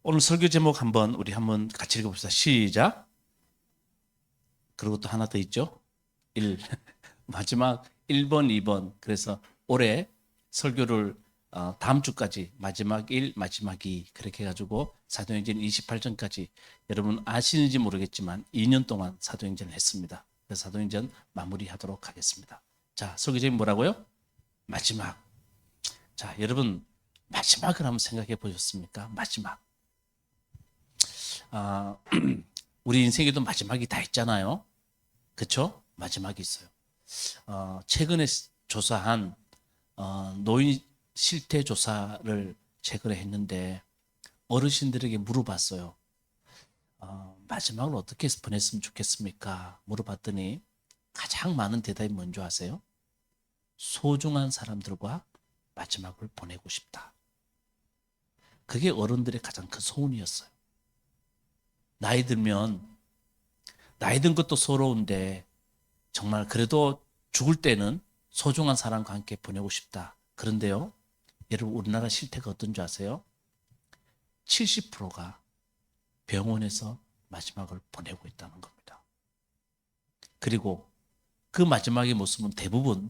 오늘 설교 제목 우리 한번 같이 읽어봅시다. 시작. 그리고 또 하나 더 있죠. 1. 마지막 1번, 2번. 그래서 올해 설교를 다음 주까지 마지막 1, 마지막 2 그렇게 해가지고 사도행전 28장까지 여러분 아시는지 모르겠지만 2년 동안 사도행전을 했습니다. 그래서 사도행전 마무리하도록 하겠습니다. 자, 설교 제목 뭐라고요? 마지막. 자, 여러분 마지막을 한번 생각해 보셨습니까? 마지막. 아, 우리 인생에도 마지막이 다 있잖아요. 그렇죠? 마지막이 있어요. 최근에 조사한 노인 실태 조사를 최근에 했는데 어르신들에게 물어봤어요. 마지막을 어떻게 보냈으면 좋겠습니까? 물어봤더니 가장 많은 대답이 뭔지 아세요? 소중한 사람들과 마지막을 보내고 싶다. 그게 어른들의 가장 큰 소원이었어요. 나이 들면 나이 든 것도 서러운데 정말 그래도 죽을 때는 소중한 사람과 함께 보내고 싶다. 그런데요, 여러분 우리나라 실태가 어떤 줄 아세요? 70%가 병원에서 마지막을 보내고 있다는 겁니다. 그리고 그 마지막의 모습은 대부분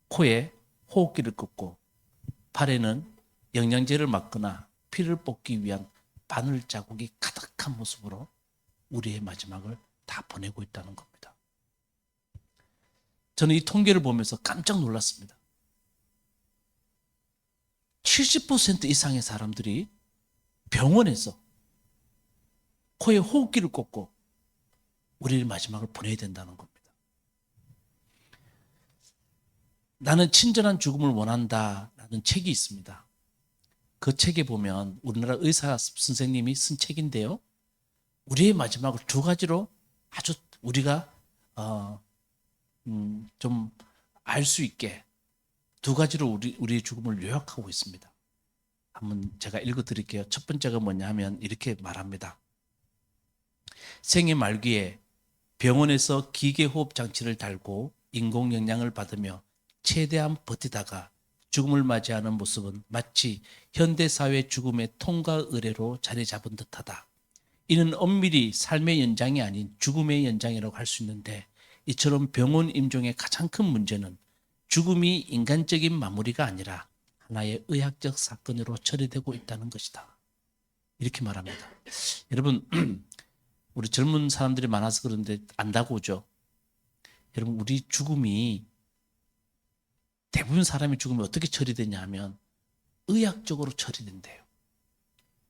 코에 호흡기를 꽂고 팔에는 영양제를 맞거나 피를 뽑기 위한 바늘 자국이 가득한 모습으로 우리의 마지막을 다 보내고 있다는 겁니다. 저는 이 통계를 보면서 깜짝 놀랐습니다. 70% 이상의 사람들이 병원에서 코에 호흡기를 꽂고 우리의 마지막을 보내야 된다는 겁니다. 나는 친절한 죽음을 원한다라는 책이 있습니다. 그 책에 보면 우리나라 의사 선생님이 쓴 책인데요. 우리의 마지막을 두 가지로 아주 우리가 좀 알 수 있게 두 가지로 우리의 죽음을 요약하고 있습니다. 한번 제가 읽어드릴게요. 첫 번째가 뭐냐 하면 이렇게 말합니다. 생애 말기에 병원에서 기계호흡 장치를 달고 인공영양을 받으며 최대한 버티다가 죽음을 맞이하는 모습은 마치 현대사회 죽음의 통과 의례로 자리 잡은 듯하다. 이는 엄밀히 삶의 연장이 아닌 죽음의 연장이라고 할 수 있는데 이처럼 병원 임종의 가장 큰 문제는 죽음이 인간적인 마무리가 아니라 하나의 의학적 사건으로 처리되고 있다는 것이다. 이렇게 말합니다. 여러분 우리 젊은 사람들이 많아서 그런데 안다고 오죠. 여러분 우리 죽음이 대부분 사람의 죽음이 어떻게 처리되냐 하면 의학적으로 처리된대요.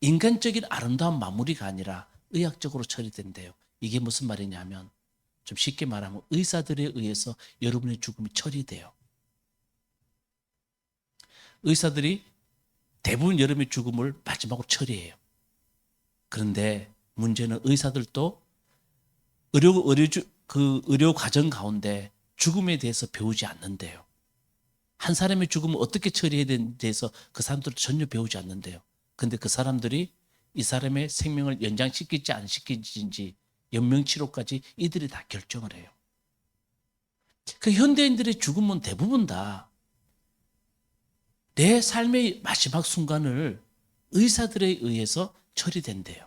인간적인 아름다운 마무리가 아니라 의학적으로 처리된대요. 이게 무슨 말이냐 하면 좀 쉽게 말하면 의사들에 의해서 여러분의 죽음이 처리돼요. 의사들이 대부분 여러분의 죽음을 마지막으로 처리해요. 그런데 문제는 의사들도 의료 과정 가운데 죽음에 대해서 배우지 않는데요. 한 사람의 죽음을 어떻게 처리해야 되는지에 대해서 그 사람들은 전혀 배우지 않는데요. 근데 그 사람들이 이 사람의 생명을 연장시킬지 안 시킬지 연명치료까지 이들이 다 결정을 해요. 그 현대인들의 죽음은 대부분 다 내 삶의 마지막 순간을 의사들에 의해서 처리된대요.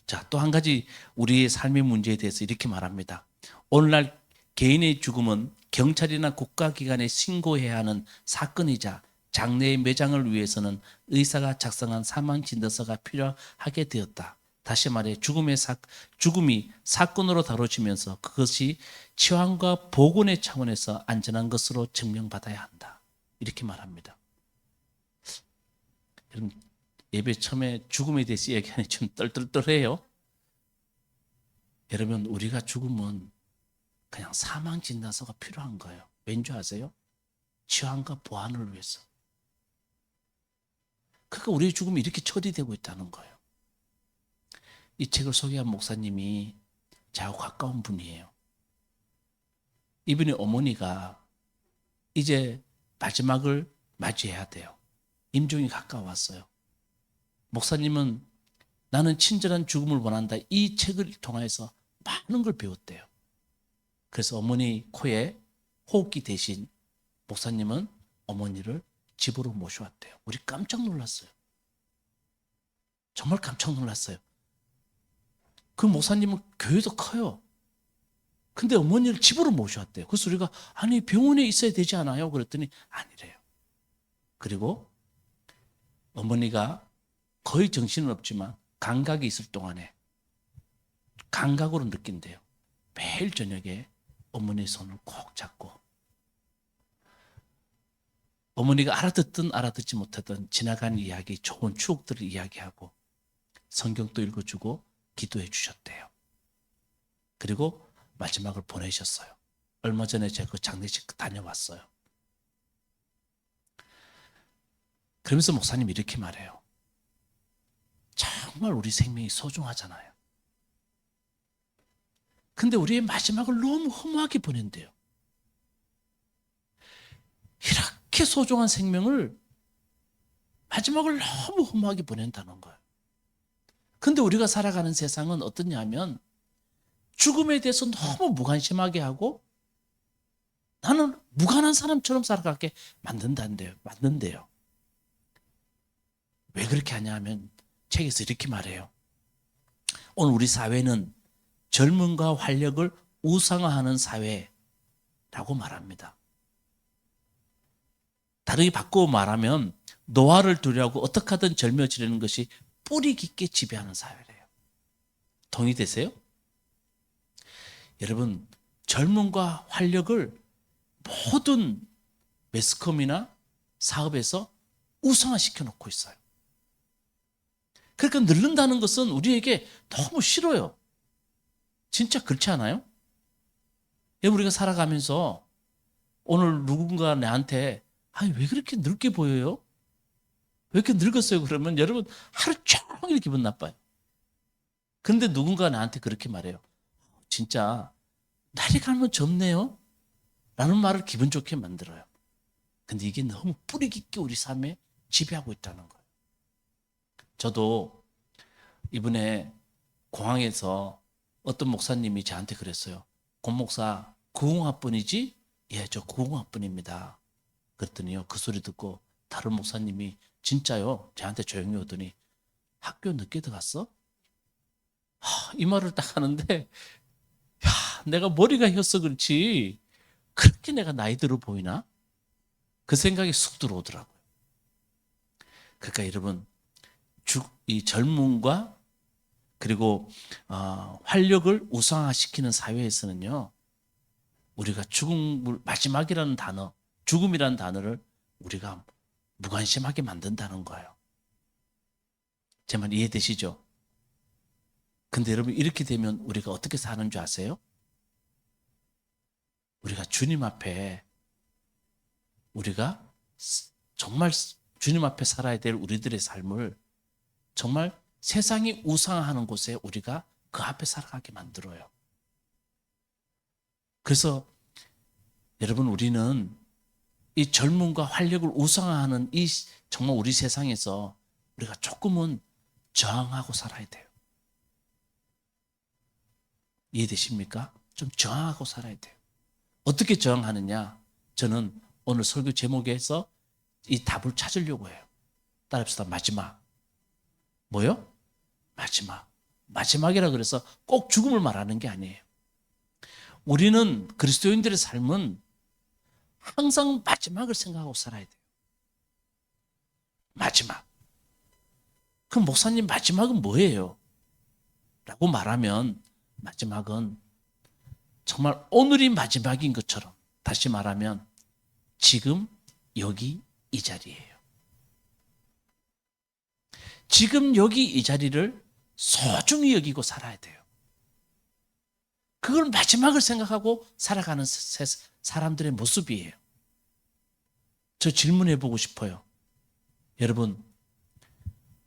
자, 또 한 가지 우리의 삶의 문제에 대해서 이렇게 말합니다. 오늘날 개인의 죽음은 경찰이나 국가기관에 신고해야 하는 사건이자 장래의 매장을 위해서는 의사가 작성한 사망진단서가 필요하게 되었다. 다시 말해 죽음이 사건으로 다뤄지면서 그것이 치환과 보건의 차원에서 안전한 것으로 증명받아야 한다. 이렇게 말합니다. 여러분 예배 처음에 죽음에 대해서 얘기하니 좀 떨떨떨해요. 여러분 우리가 죽으면 그냥 사망진단서가 필요한 거예요. 왠지 아세요? 치환과 보안을 위해서. 그러니까 우리의 죽음이 이렇게 처리되고 있다는 거예요. 이 책을 소개한 목사님이 저하고 가까운 분이에요. 이분의 어머니가 이제 마지막을 맞이해야 돼요. 임종이 가까웠어요. 목사님은 나는 친절한 죽음을 원한다. 이 책을 통해서 많은 걸 배웠대요. 그래서 어머니 코에 호흡기 대신 목사님은 어머니를 집으로 모셔왔대요. 우리 깜짝 놀랐어요. 정말 깜짝 놀랐어요. 그 목사님은 교회도 커요. 근데 어머니를 집으로 모셔왔대요. 그래서 우리가 아니 병원에 있어야 되지 않아요? 그랬더니 아니래요. 그리고 어머니가 거의 정신은 없지만 감각이 있을 동안에 감각으로 느낀대요. 매일 저녁에 어머니의 손을 꼭 잡고 어머니가 알아듣든 알아듣지 못하든 지나간 이야기, 좋은 추억들을 이야기하고 성경도 읽어주고 기도해 주셨대요. 그리고 마지막을 보내셨어요. 얼마 전에 제가 그 장례식 다녀왔어요. 그러면서 목사님이 이렇게 말해요. 정말 우리 생명이 소중하잖아요. 근데 우리의 마지막을 너무 허무하게 보낸대요. 이렇게 소중한 생명을 마지막을 너무 허무하게 보낸다는 거예요. 근데 우리가 살아가는 세상은 어떠냐 하면 죽음에 대해서 너무 무관심하게 하고 나는 무관한 사람처럼 살아가게 만든대요. 왜 그렇게 하냐 하면 책에서 이렇게 말해요. 오늘 우리 사회는 젊음과 활력을 우상화하는 사회라고 말합니다. 다르게 바꾸어 말하면 노화를 두려고 어떻게 하든 젊어지려는 것이 뿌리 깊게 지배하는 사회래요. 동의되세요? 여러분, 젊음과 활력을 모든 매스컴이나 사업에서 우상화시켜 놓고 있어요. 그러니까 늙는다는 것은 우리에게 너무 싫어요. 진짜 그렇지 않아요? 여러분, 우리가 살아가면서 오늘 누군가 나한테 아니 왜 그렇게 늙게 보여요? 왜 이렇게 늙었어요? 그러면 여러분 하루 종일 기분 나빠요. 그런데 누군가 나한테 그렇게 말해요. 진짜 날이 가면 젊네요? 라는 말을 기분 좋게 만들어요. 근데 이게 너무 뿌리 깊게 우리 삶에 지배하고 있다는 거예요. 저도 이번에 공항에서 어떤 목사님이 저한테 그랬어요. 권 목사, 구공학번이지? 예, 저 구공학번입니다. 그랬더니요, 그 소리 듣고 다른 목사님이 진짜요? 저한테 조용히 오더니 학교 늦게 들어갔어? 이 말을 딱 하는데 야, 내가 머리가 휘어서 그렇지 그렇게 내가 나이 들어 보이나? 그 생각이 쑥 들어오더라고요. 그러니까 여러분 이 젊음과 그리고 활력을 우상화시키는 사회에서는요, 우리가 죽음을 마지막이라는 단어, 죽음이라는 단어를 우리가 무관심하게 만든다는 거예요. 제 말 이해되시죠? 근데 여러분 이렇게 되면 우리가 어떻게 사는 줄 아세요? 우리가 주님 앞에 우리가 정말 주님 앞에 살아야 될 우리들의 삶을 정말 세상이 우상화하는 곳에 우리가 그 앞에 살아가게 만들어요. 그래서 여러분 우리는 이 젊음과 활력을 우상화하는 이 정말 우리 세상에서 우리가 조금은 저항하고 살아야 돼요. 이해되십니까? 좀 저항하고 살아야 돼요. 어떻게 저항하느냐? 저는 오늘 설교 제목에서 이 답을 찾으려고 해요. 따라합시다. 마지막. 뭐요? 마지막. 마지막이라 그래서 꼭 죽음을 말하는 게 아니에요. 우리는 그리스도인들의 삶은 항상 마지막을 생각하고 살아야 돼요. 마지막. 그럼 목사님 마지막은 뭐예요? 라고 말하면 마지막은 정말 오늘이 마지막인 것처럼 다시 말하면 지금 여기 이 자리예요. 지금 여기 이 자리를 소중히 여기고 살아야 돼요. 그걸 마지막을 생각하고 살아가는 사람들의 모습이에요. 저 질문해 보고 싶어요. 여러분,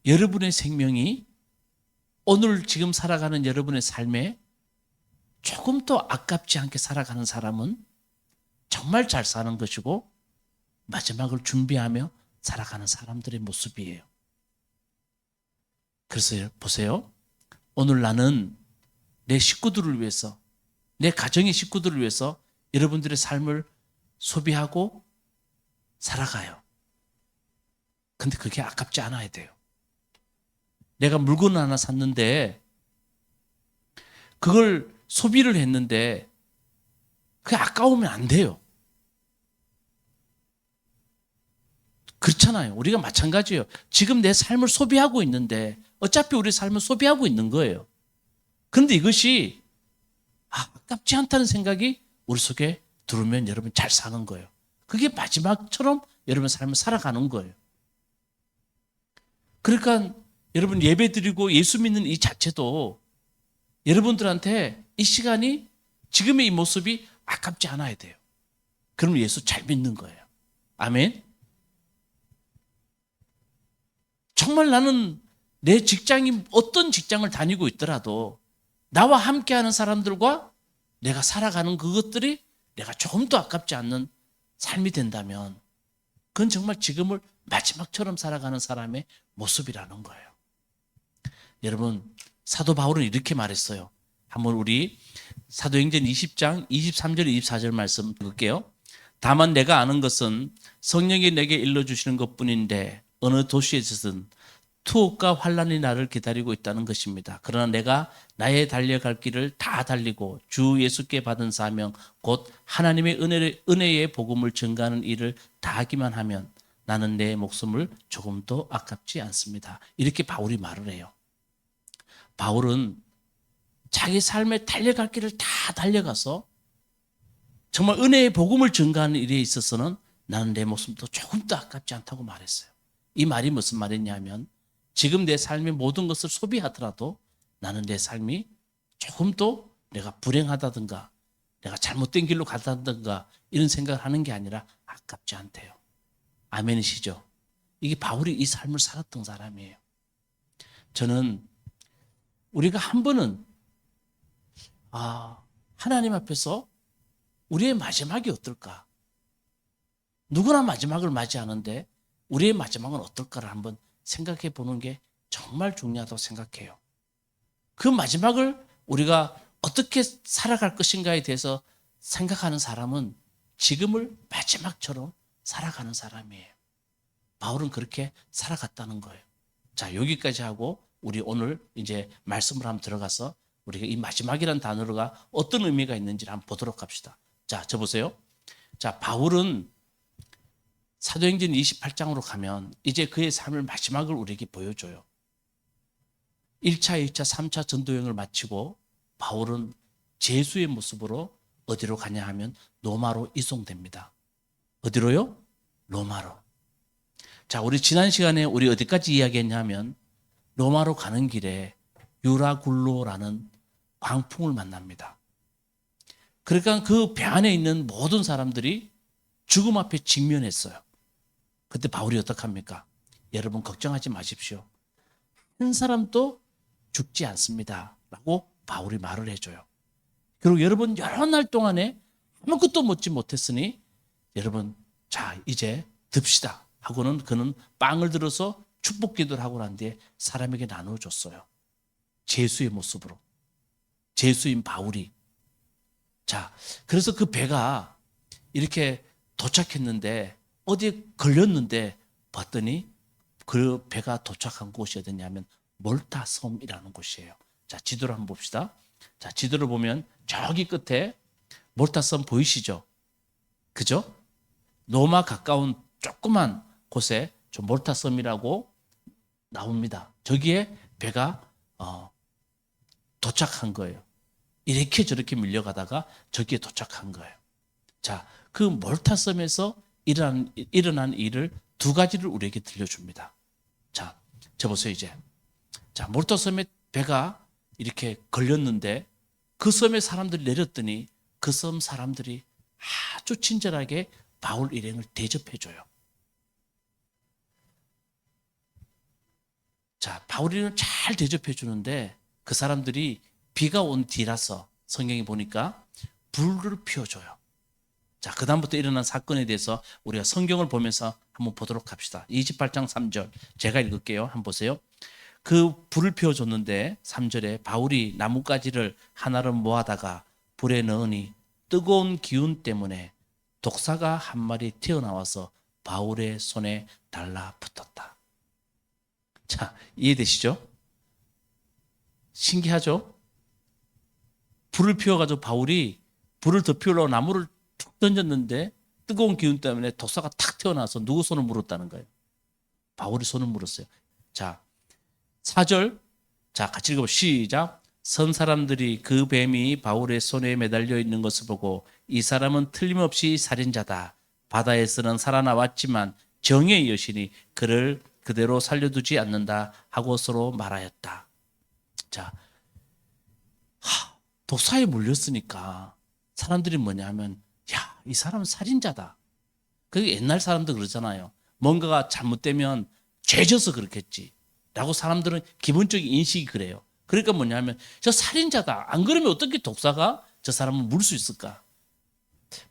여러분의 생명이 오늘 지금 살아가는 여러분의 삶에 조금 더 아깝지 않게 살아가는 사람은 정말 잘 사는 것이고 마지막을 준비하며 살아가는 사람들의 모습이에요. 그래서 보세요. 오늘 나는 내 식구들을 위해서, 내 가정의 식구들을 위해서 여러분들의 삶을 소비하고 살아가요. 근데 그게 아깝지 않아야 돼요. 내가 물건 하나 샀는데 그걸 소비를 했는데 그게 아까우면 안 돼요. 그렇잖아요. 우리가 마찬가지예요. 지금 내 삶을 소비하고 있는데 어차피 우리 삶을 소비하고 있는 거예요. 그런데 이것이 아깝지 않다는 생각이 우리 속에 들어오면 여러분 잘 사는 거예요. 그게 마지막처럼 여러분 삶을 살아가는 거예요. 그러니까 여러분 예배 드리고 예수 믿는 이 자체도 여러분들한테 이 시간이 지금의 이 모습이 아깝지 않아야 돼요. 그러면 예수 잘 믿는 거예요. 아멘. 정말 나는 내 직장이 어떤 직장을 다니고 있더라도 나와 함께하는 사람들과 내가 살아가는 그것들이 내가 조금도 아깝지 않는 삶이 된다면 그건 정말 지금을 마지막처럼 살아가는 사람의 모습이라는 거예요. 여러분 사도 바울은 이렇게 말했어요. 한번 우리 사도행전 20장 23절 24절 말씀 읽을게요. 다만 내가 아는 것은 성령이 내게 일러주시는 것뿐인데 어느 도시에서든 투옥과 환난이 나를 기다리고 있다는 것입니다. 그러나 내가 나의 달려갈 길을 다 달리고 주 예수께 받은 사명 곧 하나님의 은혜의 복음을 전가하는 일을 다 하기만 하면 나는 내 목숨을 조금도 아깝지 않습니다. 이렇게 바울이 말을 해요. 바울은 자기 삶에 달려갈 길을 다 달려가서 정말 은혜의 복음을 전가하는 일에 있어서는 나는 내 목숨도 조금도 아깝지 않다고 말했어요. 이 말이 무슨 말이냐면 지금 내 삶의 모든 것을 소비하더라도 나는 내 삶이 조금도 내가 불행하다든가 내가 잘못된 길로 가다든가 이런 생각을 하는 게 아니라 아깝지 않대요. 아멘이시죠? 이게 바울이 이 삶을 살았던 사람이에요. 저는 우리가 한 번은 하나님 앞에서 우리의 마지막이 어떨까? 누구나 마지막을 맞이하는데 우리의 마지막은 어떨까를 한번 생각해 보는 게 정말 중요하다고 생각해요. 그 마지막을 우리가 어떻게 살아갈 것인가에 대해서 생각하는 사람은 지금을 마지막처럼 살아가는 사람이에요. 바울은 그렇게 살아갔다는 거예요. 자, 여기까지 하고 우리 오늘 이제 말씀을 한번 들어가서 우리가 이 마지막이라는 단어가 어떤 의미가 있는지를 한번 보도록 합시다. 자, 저 보세요. 자, 바울은 사도행전 28장으로 가면 이제 그의 삶을 마지막을 우리에게 보여줘요. 1차, 2차, 3차 전도여행을 마치고 바울은 제수의 모습으로 어디로 가냐 하면 로마로 이송됩니다. 어디로요? 로마로. 자, 우리 지난 시간에 우리 어디까지 이야기했냐면 로마로 가는 길에 유라굴로라는 광풍을 만납니다. 그러니까 그 배 안에 있는 모든 사람들이 죽음 앞에 직면했어요. 그때 바울이 어떡합니까? 여러분 걱정하지 마십시오. 한 사람도 죽지 않습니다. 라고 바울이 말을 해줘요. 그리고 여러분 여러 날 동안에 아무것도 먹지 못했으니 여러분 자 이제 듭시다 하고는 그는 빵을 들어서 축복 기도를 하고 난 뒤에 사람에게 나눠줬어요. 제수의 모습으로. 제수인 바울이. 자, 그래서 그 배가 이렇게 도착했는데 어디에 걸렸는데 봤더니 그 배가 도착한 곳이 어디냐면 몰타 섬이라는 곳이에요. 자, 지도를 한번 봅시다. 자, 지도를 보면 저기 끝에 몰타 섬 보이시죠? 그죠? 로마 가까운 조그만 곳에 저 몰타 섬이라고 나옵니다. 저기에 배가 도착한 거예요. 이렇게 저렇게 밀려가다가 저기에 도착한 거예요. 자, 그 몰타 섬에서 일어난 일을 두 가지를 우리에게 들려줍니다. 자, 저 보세요 이제. 자, 몰타 섬에 배가 이렇게 걸렸는데 그 섬에 사람들이 내렸더니 그 섬 사람들이 아주 친절하게 바울 일행을 대접해줘요. 자, 바울 일행을 잘 대접해주는데 그 사람들이 비가 온 뒤라서 성경에 보니까 불을 피워줘요. 자, 그 다음부터 일어난 사건에 대해서 우리가 성경을 보면서 한번 보도록 합시다. 28장 3절 제가 읽을게요. 한번 보세요. 그 불을 피워줬는데 3절에 바울이 나뭇가지를 하나로 모아다가 불에 넣으니 뜨거운 기운 때문에 독사가 한 마리 튀어나와서 바울의 손에 달라붙었다. 자, 이해되시죠? 신기하죠? 불을 피워가지고 바울이 불을 더 피우려고 나무를 툭 던졌는데 뜨거운 기운 때문에 독사가 탁 튀어나와서 누구 손을 물었다는 거예요? 바울이 손을 물었어요. 자, 4절. 자, 같이 읽어보 시작. 선 사람들이 그 뱀이 바울의 손에 매달려 있는 것을 보고 이 사람은 틀림없이 살인자다. 바다에서는 살아나왔지만 정의 여신이 그를 그대로 살려두지 않는다 하고 서로 말하였다. 자, 독사에 물렸으니까 사람들이 뭐냐 하면 야, 이 사람은 살인자다. 그게 옛날 사람들 그러잖아요. 뭔가가 잘못되면 죄져서 그렇겠지 라고 사람들은 기본적인 인식이 그래요. 그러니까 뭐냐 하면 저 살인자다. 안 그러면 어떻게 독사가 저 사람을 물 수 있을까?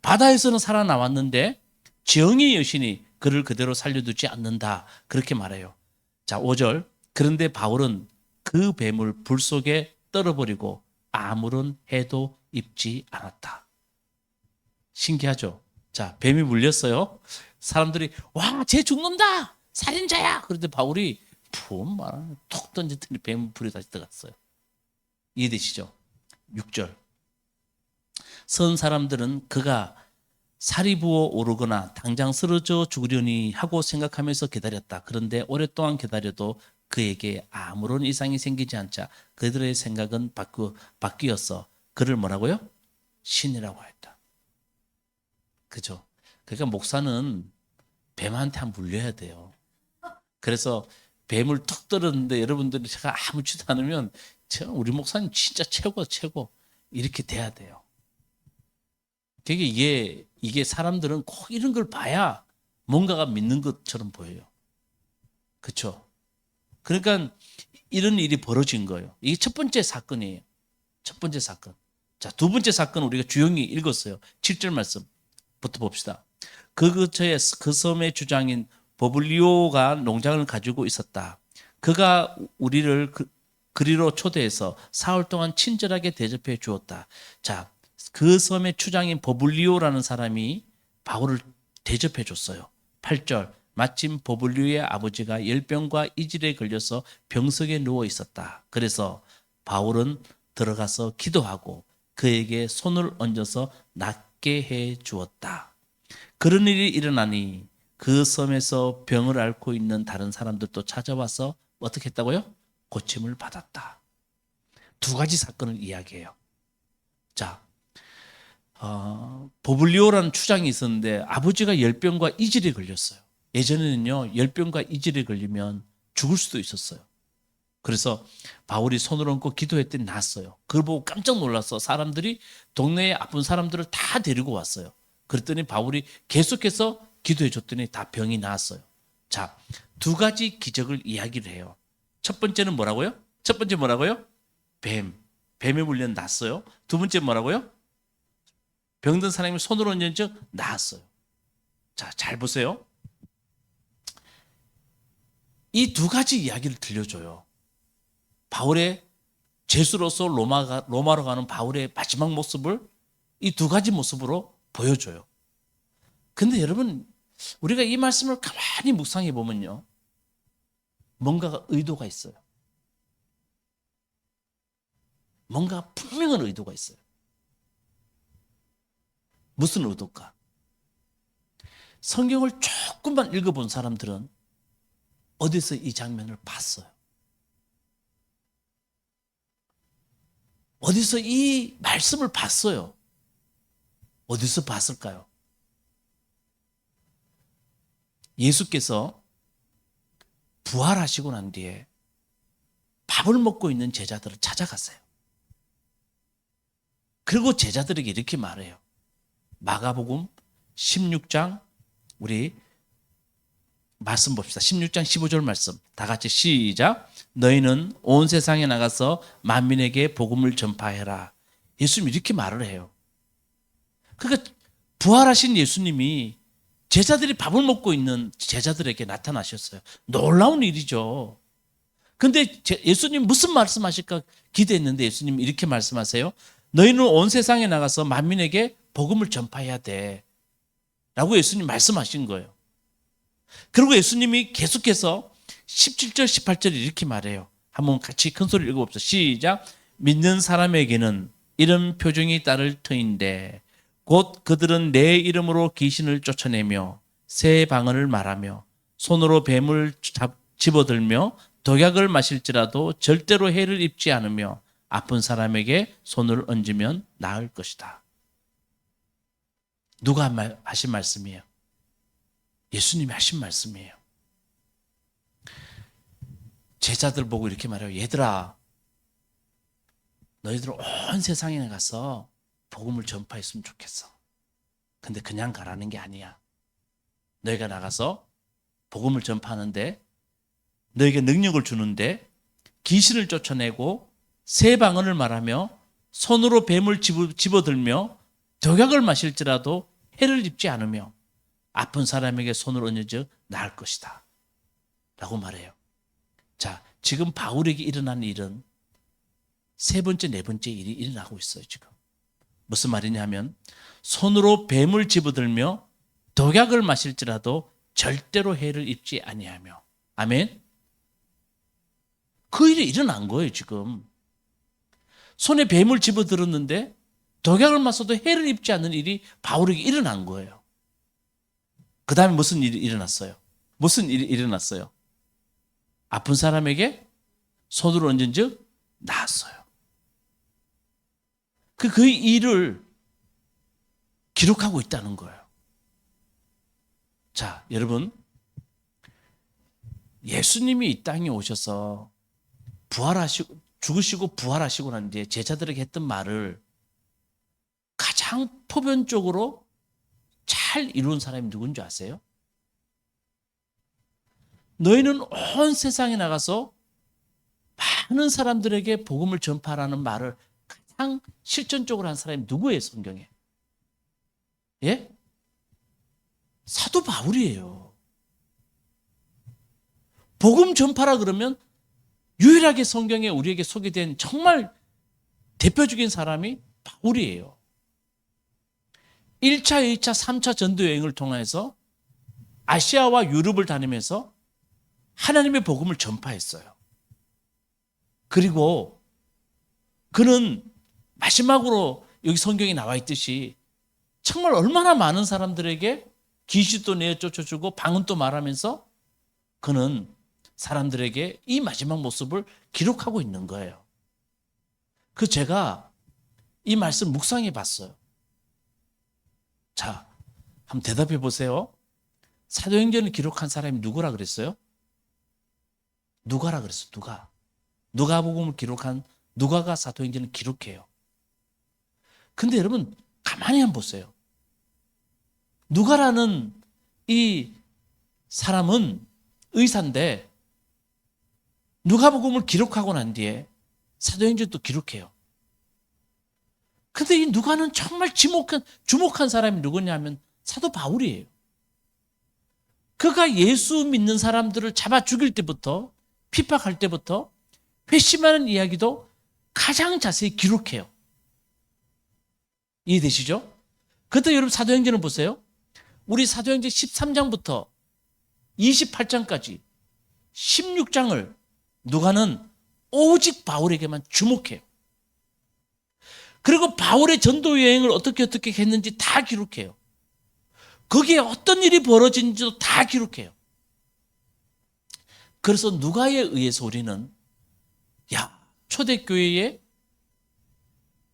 바다에서는 살아나왔는데 정의 여신이 그를 그대로 살려두지 않는다. 그렇게 말해요. 자, 5절. 그런데 바울은 그 뱀을 불 속에 떨어버리고 아무런 해도 입지 않았다. 신기하죠? 자, 뱀이 물렸어요. 사람들이 와, 쟤 죽는다. 살인자야. 그런데 바울이 푹 말하는 톡 던졌더니 뱀은 불에 다시 들어갔어요. 이해되시죠? 6절. 선 사람들은 그가 살이 부어 오르거나 당장 쓰러져 죽으려니 하고 생각하면서 기다렸다. 그런데 오랫동안 기다려도 그에게 아무런 이상이 생기지 않자 그들의 생각은 바뀌었어. 그를 뭐라고요? 신이라고 했다. 그죠? 그러니까 목사는 뱀한테 한 물려야 돼요. 그래서 뱀을 턱 떨었는데 여러분들이 제가 아무렇지도 않으면 우리 목사님 진짜 최고 이렇게 돼야 돼요. 그게 이게 사람들은 꼭 이런 걸 봐야 뭔가가 믿는 것처럼 보여요. 그렇죠? 그러니까 이런 일이 벌어진 거예요. 이게 첫 번째 사건이에요. 첫 번째 사건. 자, 두 번째 사건은 우리가 주영이 읽었어요. 7절 말씀부터 봅시다. 그 근처에 그 섬의 주장인 버블리오가 농장을 가지고 있었다. 그가 우리를 그리로 초대해서 사흘 동안 친절하게 대접해 주었다. 자, 그 섬의 추장인 버블리오라는 사람이 바울을 대접해 줬어요. 8절. 마침 버블리오의 아버지가 열병과 이질에 걸려서 병석에 누워 있었다. 그래서 바울은 들어가서 기도하고 그에게 손을 얹어서 낫게 해 주었다. 그런 일이 일어나니 그 섬에서 병을 앓고 있는 다른 사람들도 찾아와서 어떻게 했다고요? 고침을 받았다. 두 가지 사건을 이야기해요. 자, 버블리오라는 추장이 있었는데 아버지가 열병과 이질에 걸렸어요. 예전에는요, 열병과 이질에 걸리면 죽을 수도 있었어요. 그래서 바울이 손을 얹고 기도했더니 낫어요. 그걸 보고 깜짝 놀라서 사람들이 동네에 아픈 사람들을 다 데리고 왔어요. 그랬더니 바울이 계속해서 기도해 줬더니 다 병이 나았어요. 자, 두 가지 기적을 이야기를 해요. 첫 번째는 뭐라고요? 첫 번째 뭐라고요? 뱀에 물려 낫어요. 두 번째 뭐라고요? 병든 사람이 손을 얹은 적 나았어요. 자, 잘 보세요. 이 두 가지 이야기를 들려줘요. 바울의 죄수로서 로마로 가는 바울의 마지막 모습을 이 두 가지 모습으로 보여줘요. 근데 여러분, 우리가 이 말씀을 가만히 묵상해 보면요, 뭔가가 의도가 있어요. 뭔가 분명한 의도가 있어요. 무슨 의도일까? 성경을 조금만 읽어본 사람들은 어디서 이 장면을 봤어요? 어디서 이 말씀을 봤어요? 어디서 봤을까요? 예수께서 부활하시고 난 뒤에 밥을 먹고 있는 제자들을 찾아갔어요. 그리고 제자들에게 이렇게 말해요. 마가복음 16장 우리 말씀 봅시다. 16장 15절 말씀 다 같이 시작. 너희는 온 세상에 나가서 만민에게 복음을 전파해라. 예수님이 이렇게 말을 해요. 그러니까 부활하신 예수님이 제자들이 밥을 먹고 있는 제자들에게 나타나셨어요. 놀라운 일이죠. 근데 예수님 무슨 말씀하실까 기대했는데 예수님 이렇게 말씀하세요. 너희는 온 세상에 나가서 만민에게 복음을 전파해야 돼 라고 예수님 말씀하신 거예요. 그리고 예수님이 계속해서 17절 18절에 이렇게 말해요. 한번 같이 큰 소리 읽어봅시다. 시작. 믿는 사람에게는 이런 표정이 따를 터인데 곧 그들은 내 이름으로 귀신을 쫓아내며 새 방언을 말하며 손으로 뱀을 집어들며 독약을 마실지라도 절대로 해를 입지 않으며 아픈 사람에게 손을 얹으면 나을 것이다. 누가 하신 말씀이에요? 예수님이 하신 말씀이에요. 제자들 보고 이렇게 말해요. 얘들아, 너희들 온 세상에 가서 복음을 전파했으면 좋겠어. 근데 그냥 가라는 게 아니야. 너희가 나가서 복음을 전파하는데 너희에게 능력을 주는데 귀신을 쫓아내고 새 방언을 말하며 손으로 뱀을 집어들며 독약을 마실지라도 해를 입지 않으며 아픈 사람에게 손을 얹어 나을 것이다 라고 말해요. 자, 지금 바울에게 일어난 일은 세 번째, 네 번째 일이 일어나고 있어요. 지금 무슨 말이냐 하면 손으로 뱀을 집어들며 독약을 마실지라도 절대로 해를 입지 아니하며. 아멘. 그 일이 일어난 거예요. 지금 손에 뱀을 집어들었는데 독약을 마셔도 해를 입지 않는 일이 바울에게 일어난 거예요. 그 다음에 무슨 일이 일어났어요? 무슨 일이 일어났어요? 아픈 사람에게 손으로 얹은 즉 나았어요. 그 일을 기록하고 있다는 거예요. 자, 여러분, 예수님이 이 땅에 오셔서 부활하시고 죽으시고 부활하시고 난 뒤에 제자들에게 했던 말을 가장 포변적으로 잘 이룬 사람이 누군지 아세요? 너희는 온 세상에 나가서 많은 사람들에게 복음을 전파하라는 말을 가장 실전적으로 한 사람이 누구예요, 성경에? 예? 사도 바울이에요. 복음 전파라 그러면 유일하게 성경에 우리에게 소개된 정말 대표적인 사람이 바울이에요. 1차, 2차, 3차 전도 여행을 통해서 아시아와 유럽을 다니면서 하나님의 복음을 전파했어요. 그리고 그는 마지막으로 여기 성경에 나와 있듯이 정말 얼마나 많은 사람들에게 귀신도 내어 쫓아주고 방언도 말하면서 그는 사람들에게 이 마지막 모습을 기록하고 있는 거예요. 제가 이 말씀 묵상해 봤어요. 자, 한번 대답해 보세요. 사도행전을 기록한 사람이 누구라 그랬어요? 누가라 그랬어요. 누가. 누가복음을 기록한 누가가 사도행전을 기록해요. 근데 여러분 가만히 한번 보세요. 누가라는 이 사람은 의사인데 누가복음을 기록하고 난 뒤에 사도행전도 기록해요. 근데 이 누가는 정말 주목한 사람이 누구냐면 사도 바울이에요. 그가 예수 믿는 사람들을 잡아 죽일 때부터 핍박할 때부터 회심하는 이야기도 가장 자세히 기록해요. 이해되시죠? 그때 여러분 사도행전을 보세요. 우리 사도행전 13장부터 28장까지 16장을 누가는 오직 바울에게만 주목해요. 그리고 바울의 전도 여행을 어떻게 했는지 다 기록해요. 거기에 어떤 일이 벌어진지도 다 기록해요. 그래서 누가에 의해서 우리는 초대교회에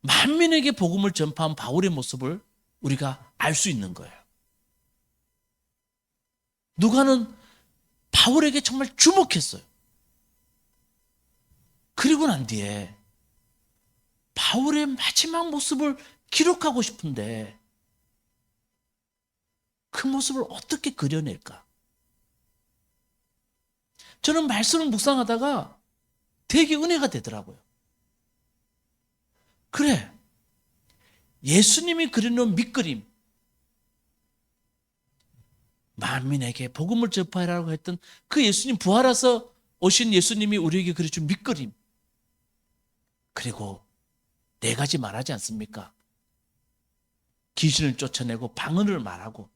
만민에게 복음을 전파한 바울의 모습을 우리가 알 수 있는 거예요. 누가는 바울에게 정말 주목했어요. 그리고 난 뒤에 바울의 마지막 모습을 기록하고 싶은데 그 모습을 어떻게 그려낼까? 저는 말씀을 묵상하다가 되게 은혜가 되더라고요. 그래, 예수님이 그려놓은 밑그림, 만민에게 복음을 전파하라고 했던 그 예수님, 부활해서 오신 예수님이 우리에게 그려준 밑그림, 그리고 네 가지 말하지 않습니까? 귀신을 쫓아내고 방언을 말하고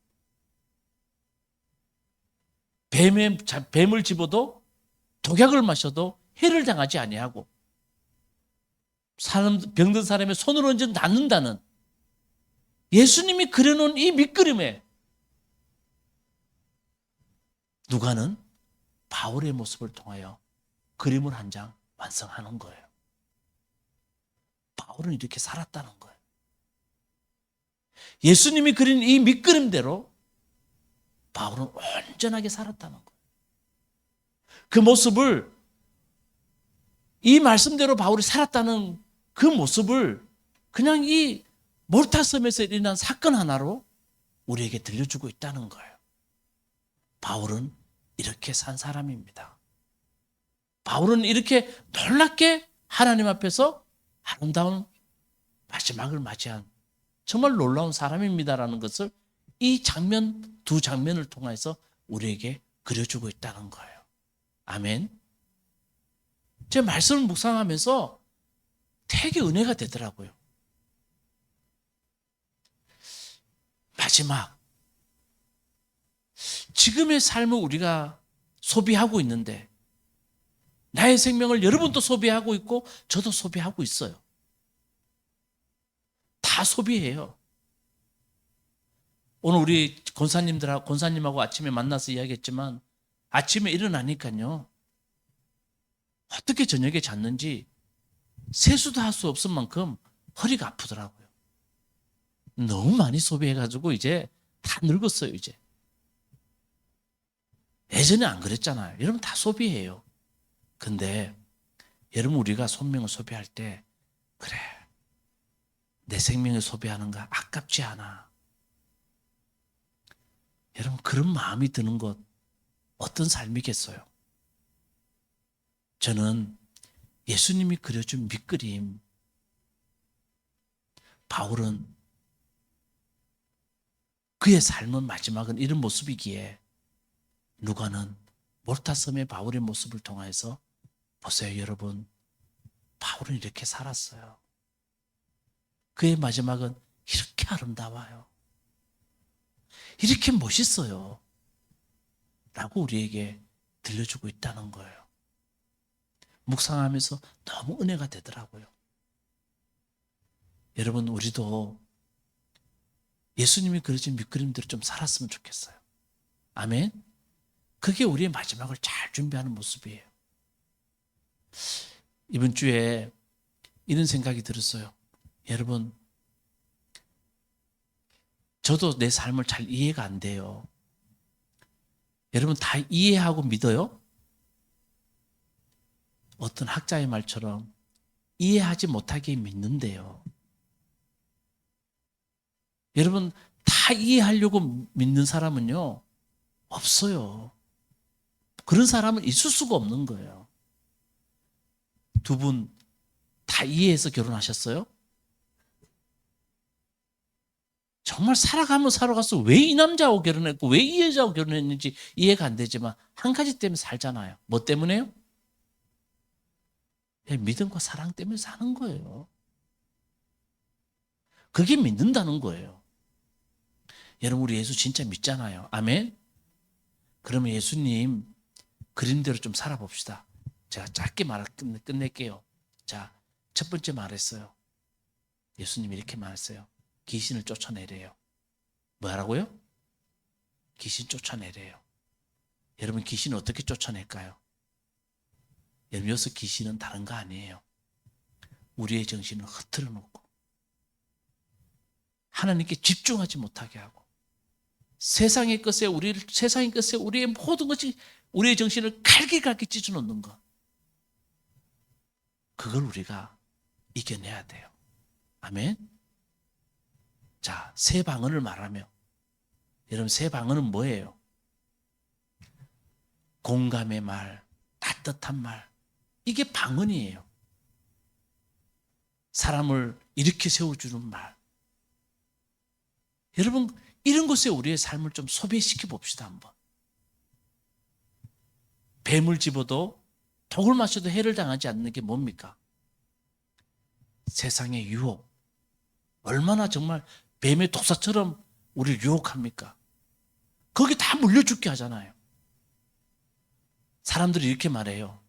뱀을 집어도 독약을 마셔도 해를 당하지 아니하고 병든 사람의 손을 얹어 낫는다는 예수님이 그려놓은 이 밑그림에 누가는 바울의 모습을 통하여 그림을 한 장 완성하는 거예요. 바울은 이렇게 살았다는 거예요. 예수님이 그린 이 밑그림대로 바울은 온전하게 살았다는 거예요. 그 모습을, 이 말씀대로 바울이 살았다는 그 모습을 그냥 이 몰타섬에서 일어난 사건 하나로 우리에게 들려주고 있다는 거예요. 바울은 이렇게 산 사람입니다. 바울은 이렇게 놀랍게 하나님 앞에서 아름다운 마지막을 맞이한 정말 놀라운 사람입니다라는 것을 이 장면, 두 장면을 통해서 우리에게 그려주고 있다는 거예요. 아멘. 제 말씀을 묵상하면서 되게 은혜가 되더라고요. 마지막, 지금의 삶을 우리가 소비하고 있는데 나의 생명을 여러분도 소비하고 있고 저도 소비하고 있어요. 다 소비해요. 오늘 우리 권사님하고 아침에 만나서 이야기했지만 아침에 일어나니까요, 어떻게 저녁에 잤는지 세수도 할 수 없을 만큼 허리가 아프더라고요. 너무 많이 소비해가지고 이제 다 늙었어요. 이제 예전에 안 그랬잖아요. 여러분 다 소비해요. 근데 여러분, 우리가 손명을 소비할 때 그래, 내 생명을 소비하는 거 아깝지 않아. 여러분, 그런 마음이 드는 것 어떤 삶이겠어요? 저는 예수님이 그려준 밑그림, 바울은 그의 삶은 마지막은 이런 모습이기에 누가는 몰타섬의 바울의 모습을 통해서 보세요. 여러분, 바울은 이렇게 살았어요. 그의 마지막은 이렇게 아름다워요. 이렇게 멋있어요. 라고 우리에게 들려주고 있다는 거예요. 묵상하면서 너무 은혜가 되더라고요. 여러분, 우리도 예수님이 그려진 밑그림대로 좀 살았으면 좋겠어요. 아멘. 그게 우리의 마지막을 잘 준비하는 모습이에요. 이번 주에 이런 생각이 들었어요. 여러분, 저도 내 삶을 잘 이해가 안 돼요. 여러분 다 이해하고 믿어요? 어떤 학자의 말처럼 이해하지 못하게 믿는데요. 여러분, 다 이해하려고 믿는 사람은요, 없어요. 그런 사람은 있을 수가 없는 거예요. 두 분 다 이해해서 결혼하셨어요? 정말 살아가서 왜 이 남자하고 결혼했고 왜 이 여자하고 결혼했는지 이해가 안 되지만 한 가지 때문에 살잖아요. 뭐 때문에요? 믿음과 사랑 때문에 사는 거예요. 그게 믿는다는 거예요. 여러분, 우리 예수 진짜 믿잖아요. 아멘? 그러면 예수님 그림대로 좀 살아봅시다. 제가 짧게 끝낼게요. 자, 첫 번째 말했어요. 예수님이 이렇게 말했어요. 귀신을 쫓아내래요. 뭐라고요? 귀신 쫓아내래요. 여러분, 귀신을 어떻게 쫓아낼까요? 여러분, 여기서 귀신은 다른 거 아니에요. 우리의 정신을 흐트러 놓고 하나님께 집중하지 못하게 하고 세상의 것에 우리의 모든 것이 우리의 정신을 갈기갈기 찢어놓는 것, 그걸 우리가 이겨내야 돼요. 아멘. 자, 새 방언을 말하며, 여러분, 새 방언은 뭐예요? 공감의 말, 따뜻한 말, 이게 방언이에요. 사람을 일으켜 세워주는 말. 여러분, 이런 것에 우리의 삶을 좀 소비시켜 봅시다. 한번. 뱀을 집어도 독을 마셔도 해를 당하지 않는 게 뭡니까? 세상의 유혹. 얼마나 정말 뱀의 독사처럼 우리를 유혹합니까? 거기 다 물려 죽게 하잖아요. 사람들이 이렇게 말해요.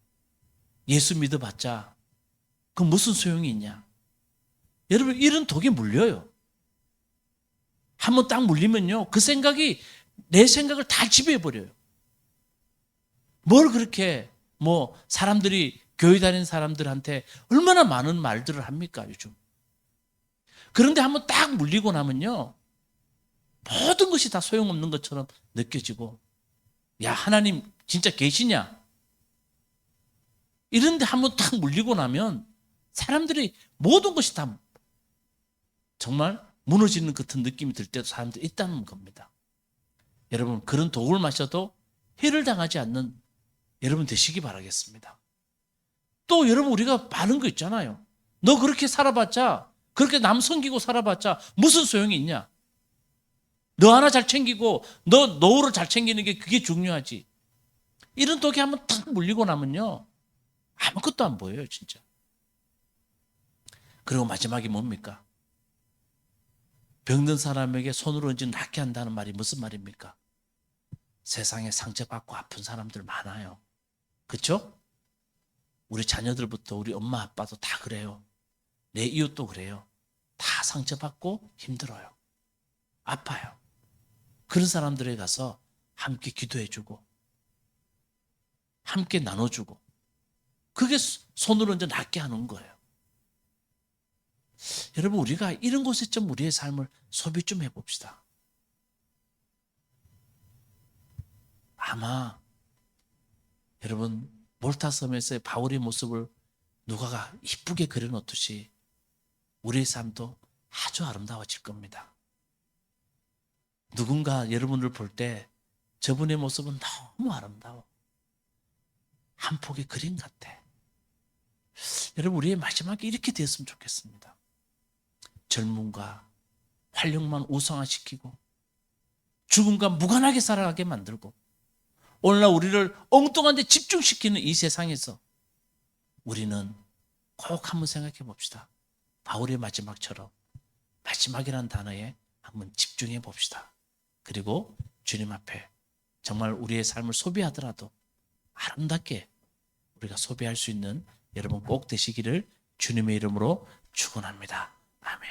예수 믿어봤자 그 무슨 소용이 있냐? 여러분, 이런 독에 물려요. 한번 딱 물리면요, 그 생각이 내 생각을 다 지배해버려요. 뭘 그렇게 사람들이 교회 다니는 사람들한테 얼마나 많은 말들을 합니까, 요즘. 그런데 한번 딱 물리고 나면요, 모든 것이 다 소용없는 것처럼 느껴지고, 야, 하나님 진짜 계시냐? 이런데 한번 딱 물리고 나면 사람들이 모든 것이 다 정말 무너지는 같은 느낌이 들 때도 사람들이 있다는 겁니다. 여러분, 그런 독을 마셔도 해를 당하지 않는 여러분 되시기 바라겠습니다. 또 여러분, 우리가 많은 거 있잖아요. 너 그렇게 살아봤자, 그렇게 남 섬기고 살아봤자 무슨 소용이 있냐? 너 하나 잘 챙기고 너 노후를 잘 챙기는 게 그게 중요하지. 이런 독이 한번 탁 물리고 나면요, 아무것도 안 보여요, 진짜. 그리고 마지막이 뭡니까? 병든 사람에게 손으로 얹어 낫게 한다는 말이 무슨 말입니까? 세상에 상처받고 아픈 사람들 많아요. 그렇죠? 우리 자녀들부터 우리 엄마 아빠도 다 그래요. 내 이웃도 그래요. 다 상처받고 힘들어요. 아파요. 그런 사람들에 가서 함께 기도해주고 함께 나눠주고, 그게 손으로 얹어 낫게 하는 거예요. 여러분, 우리가 이런 곳에 좀 우리의 삶을 소비 좀 해봅시다. 아마 여러분, 몰타섬에서의 바울의 모습을 누가가 이쁘게 그려놓듯이 우리의 삶도 아주 아름다워질 겁니다. 누군가 여러분을 볼 때 저분의 모습은 너무 아름다워. 한 폭의 그림 같아. 여러분, 우리의 마지막이 이렇게 되었으면 좋겠습니다. 젊음과 활력만 우상화시키고 죽음과 무관하게 살아가게 만들고, 오늘날 우리를 엉뚱한 데 집중시키는 이 세상에서 우리는 꼭 한번 생각해 봅시다. 바울의 마지막처럼 마지막이라는 단어에 한번 집중해 봅시다. 그리고 주님 앞에 정말 우리의 삶을 소비하더라도 아름답게 우리가 소비할 수 있는 여러분 꼭 되시기를 주님의 이름으로 축원합니다. 아멘.